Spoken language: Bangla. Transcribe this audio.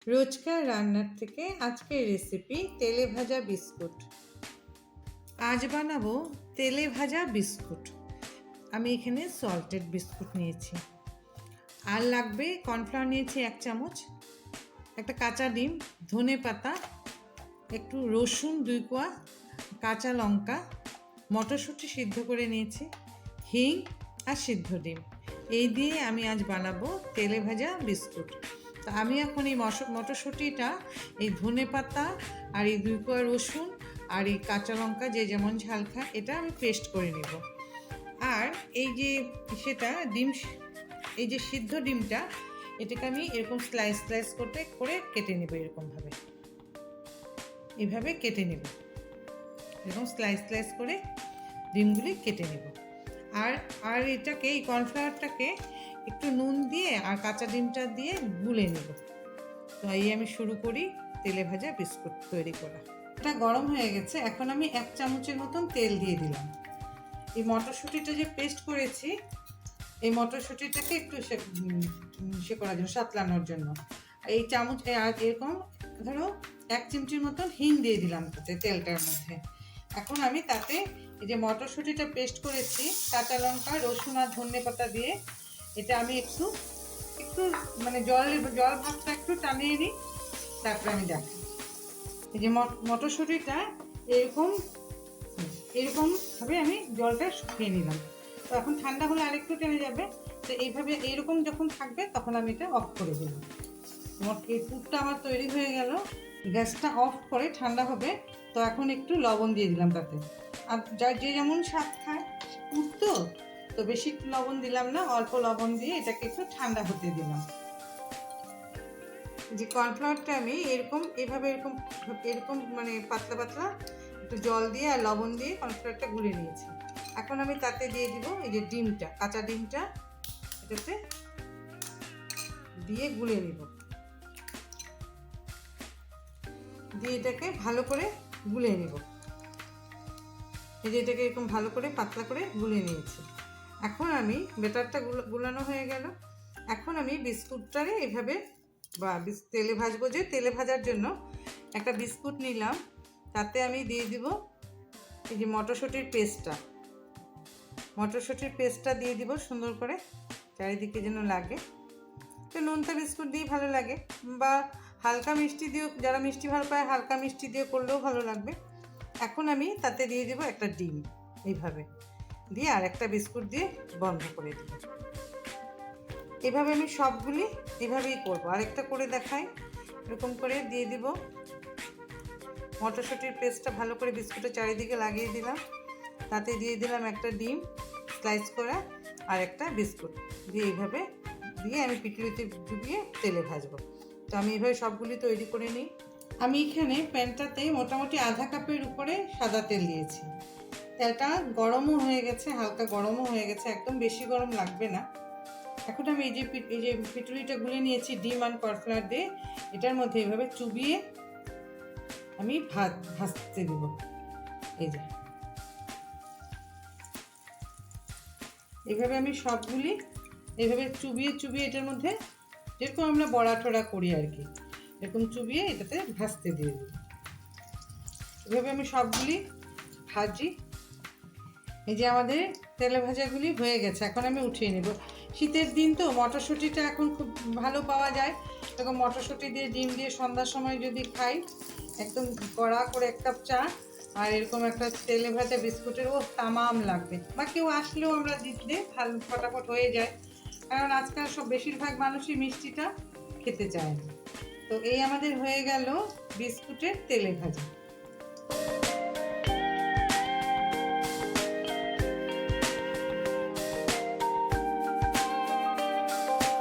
রোজকার রান্নার থেকে আজকের রেসিপি তেলে ভাজা বিস্কুট। আজ বানাবো তেলে ভাজা বিস্কুট। আমি এখানে সল্টেড বিস্কুট নিয়েছি, আর লাগবে কর্নফ্লাওয়ার নিয়েছি 1 চামচ, একটা কাঁচা ডিম, ধনে পাতা, একটু রসুন 2 কোয়া, কাঁচা লঙ্কা, মটরশুঁটি সিদ্ধ করে নিয়েছি, হিং আর সিদ্ধ ডিম। এই দিয়ে আমি আজ বানাবো তেলে ভাজা বিস্কুট। তো আমি এখন এই মটরশুঁটিটা, এই ধনে পাতা আর এই 2 কোয়া রসুন আর এই কাঁচা লঙ্কা যে যেমন ঝাল খায় এটা আমি পেস্ট করে নেব। আর এই যে ডিম, এই যে সিদ্ধ ডিমটা, এটাকে আমি এরকম স্লাইস করে কেটে নেব। এইভাবে কেটে নেব, এরকম স্লাইস করে ডিমগুলি কেটে নেব। আর এটাকে, এই কর্নফ্লাওয়ারটাকে একটু নুন দিয়ে আর কাঁচা ডিমটা দিয়ে গুলে নেব। তো এই আমি শুরু করি তেলে ভাজা বিস্কুট তৈরি করা। এটা গরম হয়ে গেছে, এখন আমি 1 চামচের মতন তেল দিয়ে দিলাম। এই মটরশুঁটিটা যে পেস্ট করেছি, এই মটরশুঁটিটাকে একটু করার জন্য, সাতলানোর জন্য এই চামচ এরকম ধরো 1 চিমটির মতন হিং দিয়ে দিলাম তেলটার মধ্যে। এখন আমি তাতে এই যে মটরশুঁটিটা পেস্ট করেছি, কাঁচা লঙ্কা, রসুন আর ধনে পাতা দিয়ে এটা আমি একটু মানে জল ভাবটা একটু টানিয়ে নিই। তারপরে আমি দেখি এই যে মটরশুঁটিটা এরকমভাবে আমি জলটা শুকিয়ে নিলাম। তো এখন ঠান্ডা হলে আরেকটু টেনে যাবে। তো এইরকম যখন থাকবে তখন আমি এটা অফ করে দিলাম। এই পুরটা আমার তৈরি হয়ে গেল। গ্যাসটা অফ করে ঠান্ডা হবে। তো এখন একটু লবণ দিয়ে দিলাম তাতে। আর যে যেমন স্বাদ খায়, পুর তো বেশি একটু লবণ দিলাম না, অল্প লবণ দিয়ে এটাকে একটু ঠান্ডা হতে দিলাম। যে কর্নফ্লাওয়ারটা আমি এরকম মানে পাতলা একটু জল দিয়ে আর লবণ দিয়ে কর্নফ্লাওয়ারটা গুলে নিয়েছি। এখন আমি তাতে দিয়ে দিব এই যে ডিমটা, কাঁচা ডিমটা এটাতে দিয়ে গুলে নিব। দিয়ে এটাকে ভালো করে গুলে নিব। এই যে এটাকে এরকম ভালো করে পাতলা করে গুলে নিয়েছি। এখন আমি ব্যাটারটা গুলানো হয়ে গেল। এখন আমি বিস্কুটটারে এভাবে তেলে ভাজবো, যে তেলে ভাজার জন্য একটা বিস্কুট নিলাম। তাতে আমি দিয়ে দিব এই যে মটরশুঁটির পেস্টটা দিয়ে দিব সুন্দর করে, চারিদিকে যেন লাগে। তো নোনতা বিস্কুট দিয়ে ভালো লাগে, বা হালকা মিষ্টি দিয়েও, যারা মিষ্টি ভালো পায় হালকা মিষ্টি দিয়ে করলেও ভালো লাগবে। এখন আমি তাতে দিয়ে দিব একটা ডিম, এইভাবে দিয়ে আর একটা বিস্কুট দিয়ে বন্ধ করে দিব। এভাবে আমি সবগুলি এভাবেই করবো। আরেকটা করে দেখাই। এরকম করে দিয়ে দিব মটরশুঁটির পেস্টটা, ভালো করে বিস্কুটের চারিদিকে লাগিয়ে দিলাম। তাতে দিয়ে দিলাম একটা ডিম স্লাইস করা আর একটা বিস্কুট দিয়ে এইভাবে দিয়ে আমি পিটুলিতে ডুবিয়ে তেলে ভাজবো। তো আমি এইভাবে সবগুলি তৈরি করে নিই। আমি এখানে প্যানটাতে মোটামুটি আধা কাপের উপরে সাদা তেল দিয়েছি। তেলটা গরমও হয়ে গেছে, হালকা গরমও হয়ে গেছে, একদম বেশি গরম লাগবে না। এখন আমি এই যে পিটুলিটা গুলে নিয়েছি ডিম আর কর্নফ্লাওয়ার দিয়ে, এটার মধ্যে এইভাবে চুবিয়ে আমি ভাজতে দেব। এই যে এইভাবে আমি সবগুলি এইভাবে চুবিয়ে এটার মধ্যে, যেরকম আমরা বড়া টড়া করি আর কি, এরকম চুবিয়ে এটাতে ভাজতে দিয়ে দেব। এভাবে আমি সবগুলি ভাজি। এই যে আমাদের তেলে ভাজাগুলি হয়ে গেছে, এখন আমি উঠিয়ে নেব। শীতের দিন তো মটরশুঁটিটা এখন খুব ভালো পাওয়া যায়। এরকম মটরশুঁটি দিয়ে ডিম দিয়ে সন্ধ্যার সময় যদি খাই, একদম কড়া করে 1 কাপ চা আর এরকম একটা তেলে ভাজা বিস্কুটের, তামাম লাগবে। বা কেউ আসলেও আমরা দিতে ভালো ফটাফট হয়ে যায়, কারণ আজকাল বেশিরভাগ মানুষই মিষ্টিটা খেতে চায় না। তো এই আমাদের হয়ে গেল বিস্কুটের তেলে ভাজা।